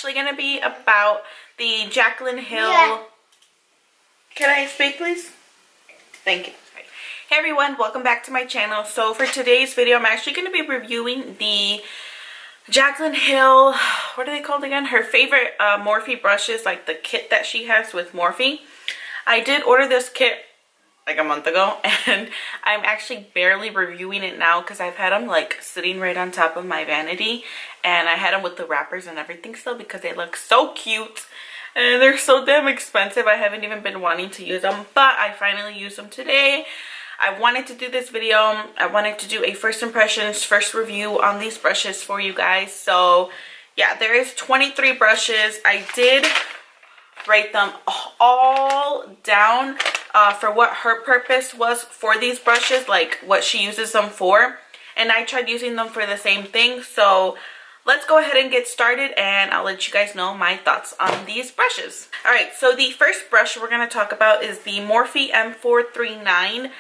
actually going to be about the Jaclyn Hill... Yeah. Can I speak, please? Thank you. Hey everyone, welcome back to my channel. So for today's video, I'm actually going to be reviewing the Jaclyn Hill, what are they called again? Her favorite Morphe brushes, like the kit that she has with Morphe. I did order this kit like a month ago, and I'm actually barely reviewing it now because I've had them like sitting right on top of my vanity, and I had them with the wrappers and everything still because they look so cute. And they're so damn expensive. I haven't even been wanting to use them, but I finally used them today. I wanted to do this video. I wanted to do a first impressions, first review on these brushes for you guys. So yeah, there is 23 brushes. I did write them all down for what her purpose was for these brushes, like what she uses them for. And I tried using them for the same thing. So let's go ahead and get started, and I'll let you guys know my thoughts on these brushes. Alright, so the first brush we're going to talk about is the Morphe M439.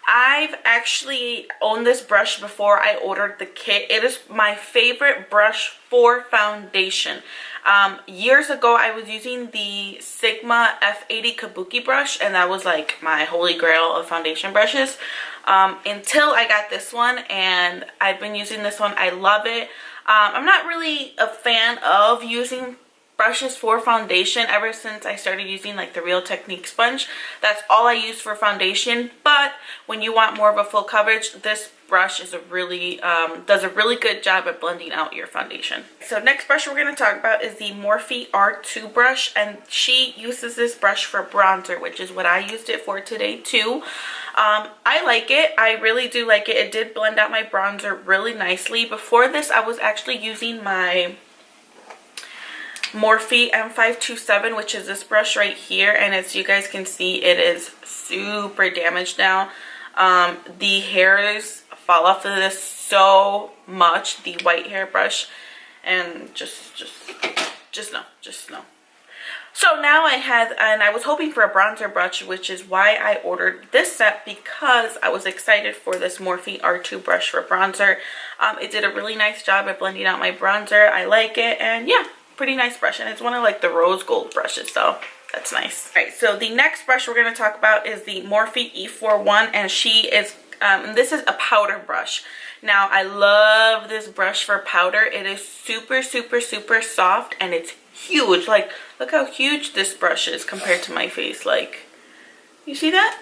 I've actually owned this brush before I ordered the kit. It is my favorite brush for foundation. Years ago, I was using the Sigma F80 Kabuki brush, and that was like my holy grail of foundation brushes until I got this one, and I've been using this one. I love it. I'm not really a fan of using brushes for foundation ever since I started using like the Real Technique sponge. That's all I use for foundation, but when you want more of a full coverage, this brush is a really does a really good job at blending out your foundation. So next brush we're going to talk about is the Morphe R2 brush, and she uses this brush for bronzer, which is what I used it for today too. I like it. I really do like it. It did blend out my bronzer really nicely. Before this, I was actually using my Morphe M527, which is this brush right here, and as you guys can see, it is super damaged now. The hairs fall off of this so much, the white hair brush, and just no. So now I was hoping for a bronzer brush, which is why I ordered this set, because I was excited for this Morphe R2 brush for bronzer. It did a really nice job at blending out my bronzer. I like it, and yeah, pretty nice brush, and it's one of like the rose gold brushes, so that's nice. All right, so the next brush we're going to talk about is the Morphe E41, and she is this is a powder brush. Now I love this brush for powder. It is super soft, and it's huge. Like, look how huge this brush is compared to my face. Like, you see that?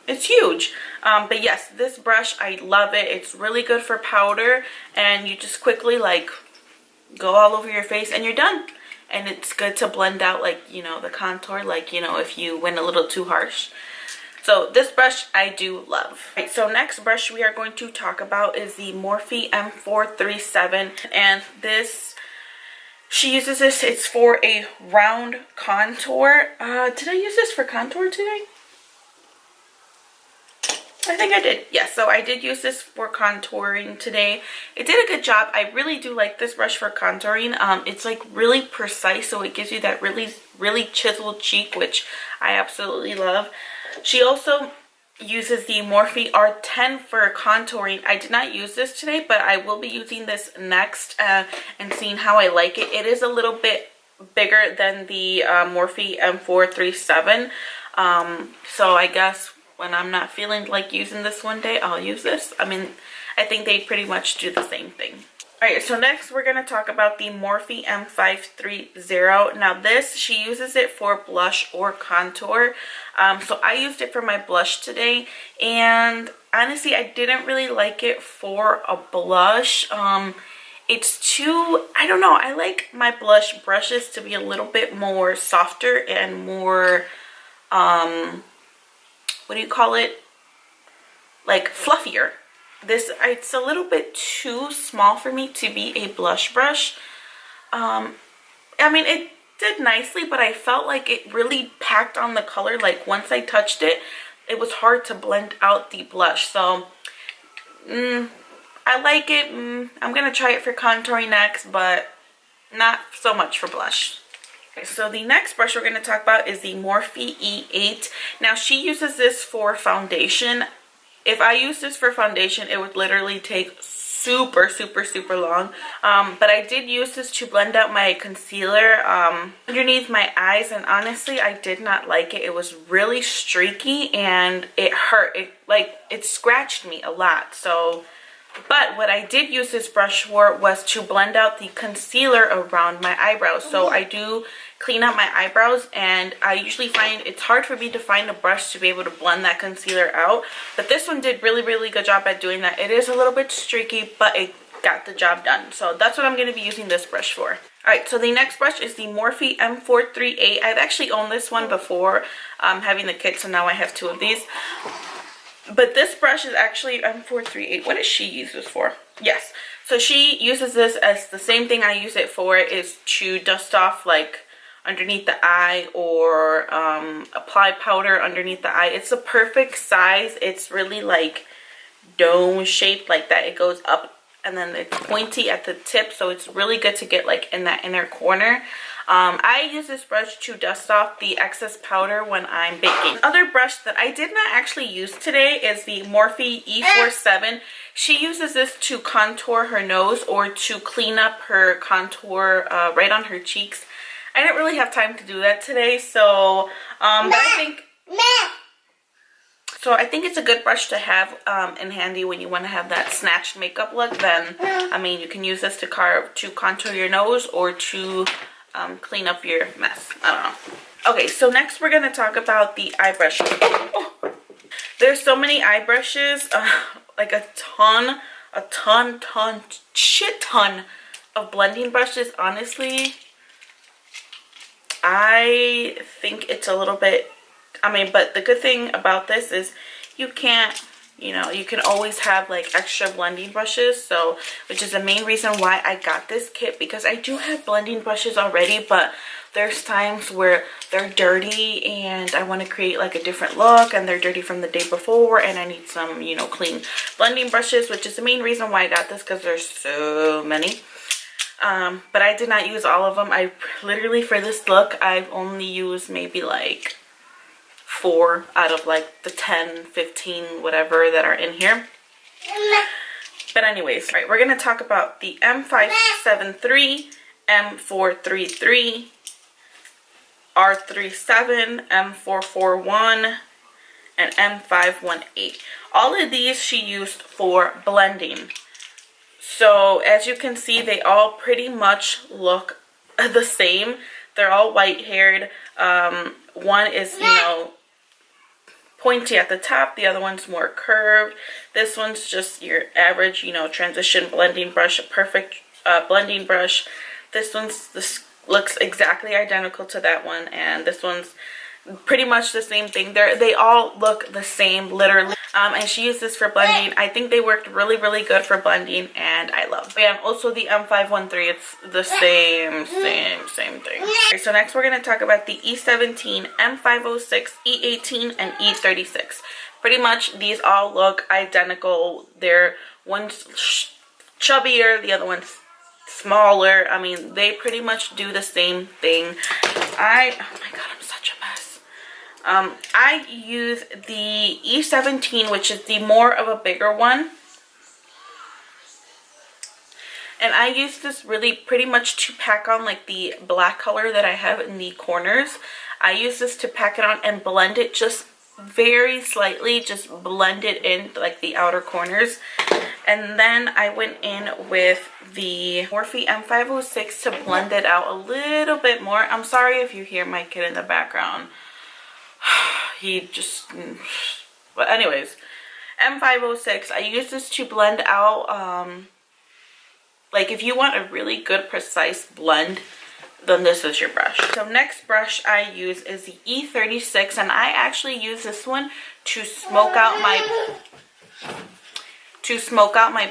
It's huge. But yes, this brush, I love it. It's really good for powder, and you just quickly like go all over your face and you're done. And it's good to blend out, like, you know, the contour, like, you know, if you went a little too harsh. So this brush I do love. Right, so next brush we are going to talk about is the Morphe M437, and this, she uses this, it's for a round contour. Did I use this for contour today? I think I did. Yes, so I did use this for contouring today. It did a good job. I really do like this brush for contouring. It's like really precise, so it gives you that really chiseled cheek, which I absolutely love. She also uses the Morphe R10 for contouring. I did not use this today, but I will be using this next and seeing how I like it. It is a little bit bigger than the Morphe M437. So I guess when I'm not feeling like using this one day, I'll use this. I mean, I think they pretty much do the same thing. Alright, so next we're going to talk about the Morphe M530. Now this, she uses it for blush or contour. So I used it for my blush today, and honestly, I didn't really like it for a blush. It's too, I don't know, I like my blush brushes to be a little bit more softer and more, what do you call it? Like fluffier. This, it's a little bit too small for me to be a blush brush. I mean, it did nicely, but I felt like it really packed on the color. Like, once I touched it, it was hard to blend out the blush. So, I like it. I'm going to try it for contouring next, but not so much for blush. Okay, so the next brush we're going to talk about is the Morphe E8. Now, she uses this for foundation. If I use this for foundation, it would literally take super long. But I did use this to blend out my concealer underneath my eyes, and honestly I did not like it. It was really streaky and it hurt. It scratched me a lot. So, but what I did use this brush for was to blend out the concealer around my eyebrows. So I do clean up my eyebrows, and I usually find it's hard for me to find a brush to be able to blend that concealer out. But this one did really good job at doing that. It is a little bit streaky, but it got the job done. So that's what I'm going to be using this brush for. Alright, so the next brush is the Morphe M438. I've actually owned this one before having the kit, so now I have two of these. But this brush is actually M438. What does she use this for? Yes. So she uses this as the same thing I use it for, is to dust off like underneath the eye, or apply powder underneath the eye. It's the perfect size. It's really like dome shaped like that. It goes up and then it's pointy at the tip, so it's really good to get like in that inner corner. I use this brush to dust off the excess powder when I'm baking. Another brush that I did not actually use today is the Morphe E47. She uses this to contour her nose or to clean up her contour right on her cheeks. I didn't really have time to do that today, so but I think it's a good brush to have in handy when you want to have that snatched makeup look. Then I mean, you can use this to contour your nose or to clean up your mess. I don't know. Okay, so next we're going to talk about the eye brush. Oh, there's so many eye brushes, like shit ton of blending brushes. Honestly, I think it's a little bit, but the good thing about this is you can always have like extra blending brushes, so which is the main reason why I got this kit, because I do have blending brushes already, but there's times where they're dirty and I want to create like a different look, and they're dirty from the day before, and I need some, clean blending brushes, which is the main reason why I got this, because there's so many. But I did not use all of them. I literally, for this look, I've only used maybe like 4 out of like the 10, 15, whatever that are in here. But anyways, all right, we're going to talk about the M573, M433, R37, M441, and M518. All of these she used for blending. So as you can see, they all pretty much look the same. They're all white haired. One is, pointy at the top. The other one's more curved. This one's just your average, transition blending brush, a perfect blending brush. This looks exactly identical to that one, and this one's pretty much the same thing. They all look the same, literally. And she used this for blending. I think they worked really good for blending, and I love. And also the M513, it's the same thing. Okay, so next we're going to talk about the E17, M506, E18, and E36. Pretty much these all look identical. They're one's chubbier, the other one's smaller. They pretty much do the same thing. Oh my god, I'm such a mess. I use the E17, which is the more of a bigger one. And I use this really pretty much to pack on like the black color that I have in the corners. I use this to pack it on and blend it just very slightly, just blend it in like the outer corners. And then I went in with the Morphe M506 to blend it out a little bit more. I'm sorry if you hear my kid in the background. But anyways, M506, I use this to blend out, like if you want a really good precise blend, then this is your brush. So next brush I use is the E36, and I actually use this one to smoke out my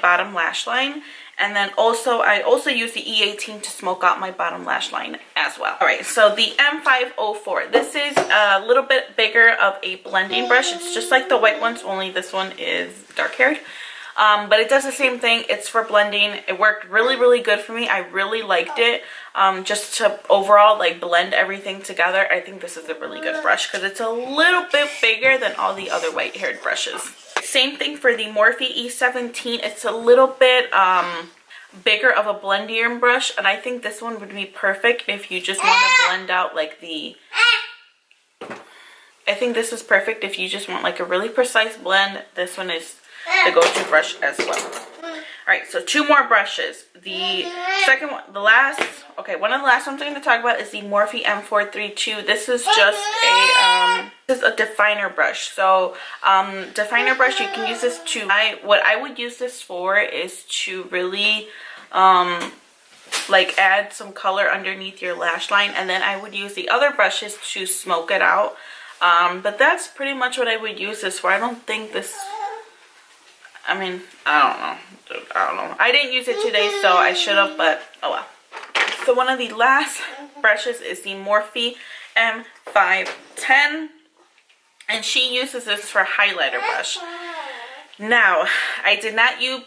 bottom lash line. And then I also use the E18 to smoke out my bottom lash line as well. All right, so the M504. This is a little bit bigger of a blending brush. It's just like the white ones, only this one is dark haired. But it does the same thing. It's for blending. It worked really good for me. I really liked it. Just to overall like blend everything together. I think this is a really good brush because it's a little bit bigger than all the other white haired brushes. Same thing for the Morphe E17. It's a little bit bigger of a blending brush, and I think this one would be perfect if you just want to blend out like the... I think this is perfect if you just want like a really precise blend. This one is the go-to brush as well. Alright, so 2 more brushes. The second one, the last, okay, one of the last ones I'm going to talk about is the Morphe M432. This is just a definer brush. So, definer brush, you can use this to, what I would use this for is to really, like add some color underneath your lash line. And then I would use the other brushes to smoke it out. But that's pretty much what I would use this for. I don't think this... I mean, I don't know. I didn't use it today, so I should have, but oh well. So one of the last brushes is the Morphe M510, and she uses this for highlighter brush. Now, I did not use,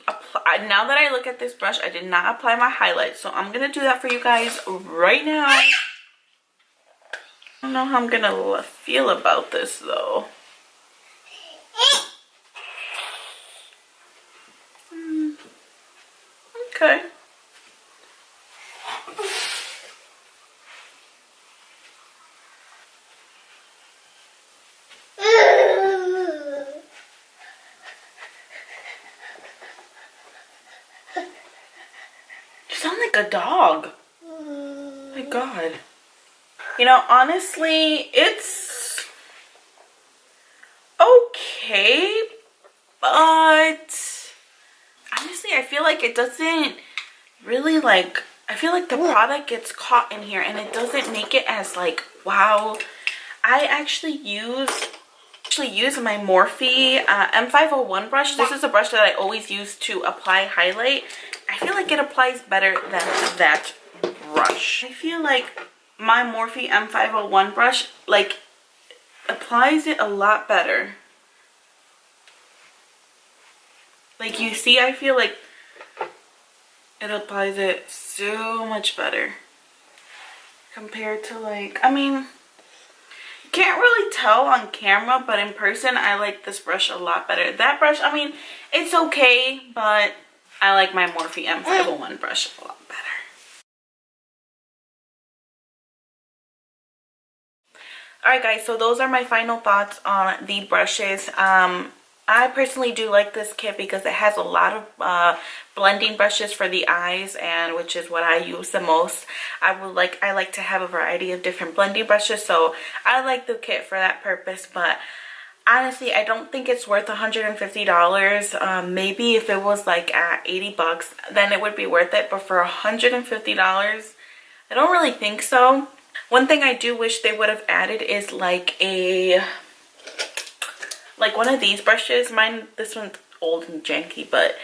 now that I look at this brush, I did not apply my highlight, so I'm going to do that for you guys right now. I don't know how I'm going to feel about this, though. Okay. You sound like a dog. Oh my God. You know, honestly, it's okay, but honestly, I feel like it doesn't really like, I feel like the product gets caught in here and it doesn't make it as like, wow. I actually use my Morphe M501 brush. This is a brush that I always use to apply highlight. I feel like it applies better than that brush. I feel like my Morphe M501 brush like applies it a lot better. Like you see, I feel like it applies it so much better compared to like, I mean, you can't really tell on camera, but in person I like this brush a lot better. That brush, I mean, it's okay, but I like my Morphe M501 brush a lot better. Alright guys, so those are my final thoughts on the brushes. I personally do like this kit because it has a lot of blending brushes for the eyes, and which is what I use the most. I like to have a variety of different blending brushes, so I like the kit for that purpose. But honestly, I don't think it's worth $150. Maybe if it was like at 80 bucks, then it would be worth it. But for $150, I don't really think so. One thing I do wish they would have added is like one of these brushes. This one's old and janky, but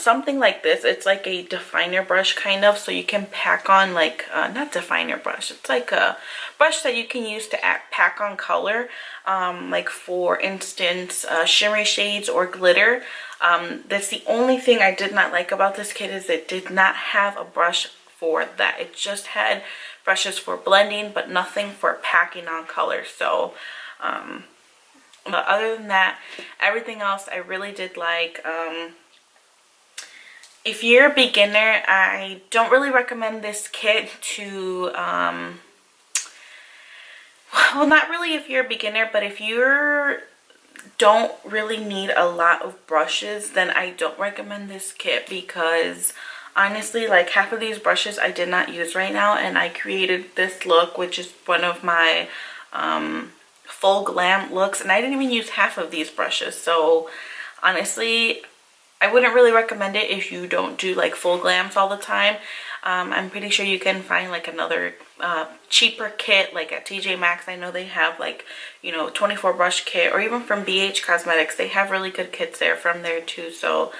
something like this. It's like a definer brush kind of, so you can pack on like not definer brush, it's like a brush that you can use to pack on color, like for instance shimmery shades or glitter. That's the only thing I did not like about this kit, is it did not have a brush for that. It just had brushes for blending but nothing for packing on color. So but other than that, everything else I really did like. If you're a beginner, I don't really recommend this kit to, well, not really if you're a beginner, but if you don't really need a lot of brushes, then I don't recommend this kit, because honestly, like half of these brushes I did not use right now, and I created this look, which is one of my full glam looks, and I didn't even use half of these brushes. So honestly, I wouldn't really recommend it if you don't do like full glams all the time. I'm pretty sure you can find like another cheaper kit, like at TJ Maxx. I know they have like, you know, 24 brush kit, or even from BH Cosmetics, they have really good kits there from there too. So,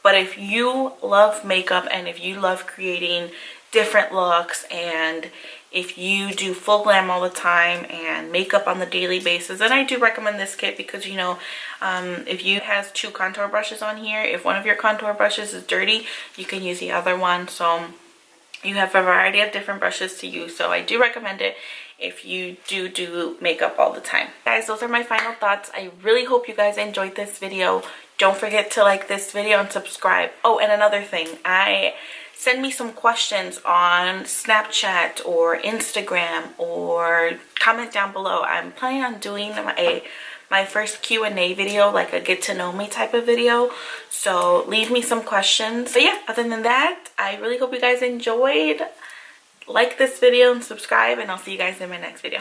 but if you love makeup and if you love creating different looks, and if you do full glam all the time and makeup on the daily basis, then I do recommend this kit, because you know, if you has 2 contour brushes on here, if one of your contour brushes is dirty, you can use the other one. So you have a variety of different brushes to use, so I do recommend it. if you do makeup all the time. Guys, those are my final thoughts. I really hope you guys enjoyed this video. Don't forget to like this video and subscribe. Oh, and another thing, send me some questions on Snapchat or Instagram, or comment down below. I'm planning on doing my first Q&A video, like a get to know me type of video, so leave me some questions. But yeah, other than that, I really hope you guys enjoyed. Like this video and subscribe, and I'll see you guys in my next video.